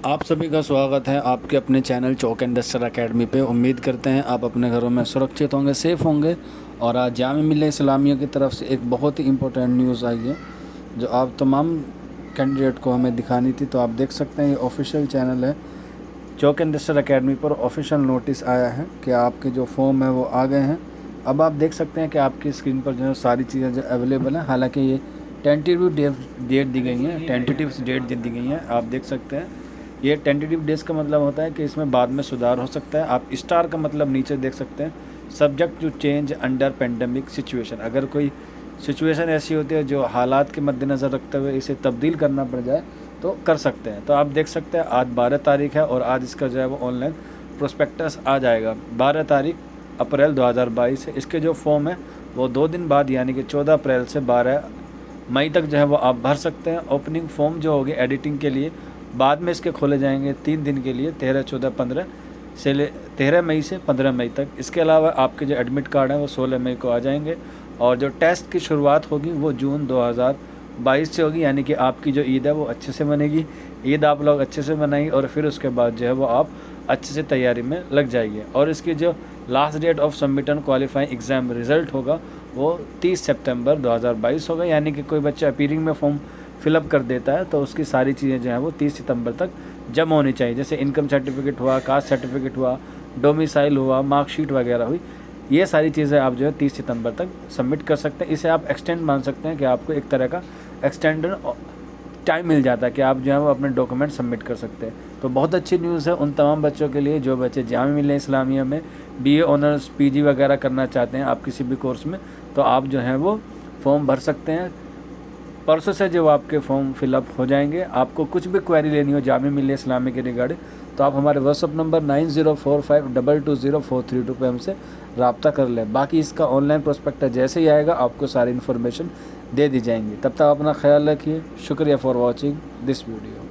आप सभी का स्वागत है आपके अपने चैनल चौक इंडस्ट्रियल एकेडमी पे। उम्मीद करते हैं आप अपने घरों में सुरक्षित होंगे, सेफ़ होंगे। और आज जामिया मिल्लिया इस्लामिया की तरफ से एक बहुत ही इम्पोर्टेंट न्यूज़ आई है जो आप तमाम कैंडिडेट को हमें दिखानी थी। तो आप देख सकते हैं ये ऑफिशियल चैनल है चौक इंडस्ट्रियल एकेडमी पर ऑफिशियल नोटिस आया है कि आपके जो फॉर्म है वो आ गए हैं। अब आप देख सकते हैं कि आपकी स्क्रीन पर जो है सारी चीज़ें जो अवेलेबल हैं। हालांकि ये टेंटेटिव डेट दी गई है, टेंटेटिव डेट दी गई है। आप देख सकते हैं ये टेंटेटिव डेट्स का मतलब होता है कि इसमें बाद में सुधार हो सकता है। आप स्टार का मतलब नीचे देख सकते हैं, subject to change under pandemic situation. अगर कोई सिचुएशन ऐसी होती है जो हालात के मद्देनज़र रखते हुए इसे तब्दील करना पड़ जाए तो कर सकते हैं। तो आप देख सकते हैं आज 12 तारीख है और आज इसका जो है वो ऑनलाइन प्रोस्पेक्टस आ जाएगा 12 तारीख अप्रैल 2022 है। इसके जो फॉर्म है वो 2 दिन बाद यानी कि 14 अप्रैल से 12 मई तक जो है वो आप भर सकते हैं। ओपनिंग फॉर्म जो होगी एडिटिंग के लिए बाद में इसके खोले जाएंगे 3 दिन के लिए, 13, 14, 15 से 13 मई से 15 मई तक। इसके अलावा आपके जो एडमिट कार्ड हैं वो 16 मई को आ जाएंगे और जो टेस्ट की शुरुआत होगी वो जून 2022 से होगी। यानी कि आपकी जो ईद है वो अच्छे से मनेगी, ईद आप लोग अच्छे से मनाएंगे और फिर उसके बाद जो है वो आप अच्छे से तैयारी में लग जाइए। और इसकी जो last date of submission qualifying exam result होगा वो 30 सितंबर 2022 होगा। यानी कि कोई बच्चा अपीयरिंग में फॉर्म फिलअप कर देता है तो उसकी सारी चीज़ें जो हैं वो 30 सितंबर तक जमा होनी चाहिए। जैसे इनकम सर्टिफिकेट हुआ, कास्ट सर्टिफिकेट हुआ, डोमिसाइल हुआ, मार्कशीट वगैरह हुई, ये सारी चीज़ें आप जो है 30 सितंबर तक सबमिट कर सकते हैं। इसे आप एक्सटेंड मान सकते हैं कि आपको एक तरह का एक्सटेंडेड टाइम मिल जाता है कि आप जो है वो अपने डॉक्यूमेंट सबमिट कर सकते हैं। तो बहुत अच्छी न्यूज़ है उन तमाम बच्चों के लिए जो बच्चे जामिया मिल्लिया इस्लामिया में BA ऑनर्स PG वगैरह करना चाहते हैं। आप किसी भी कोर्स में तो आप जो है वो फॉर्म भर सकते हैं। परसों से जो आपके फॉर्म फिलअप हो जाएंगे। आपको कुछ भी क्वेरी लेनी हो जामिया मिल्लिया इस्लामिया के रिगार्डिंग तो आप हमारे व्हाट्सअप नंबर 9045220432 पे हमसे रब्ता कर लें। बाकी इसका ऑनलाइन प्रोस्पेक्टस जैसे ही आएगा आपको सारी इन्फॉर्मेशन दे दी जाएंगी। तब तक अपना ख्याल रखिए। शुक्रिया फॉर वॉचिंग दिस वीडियो।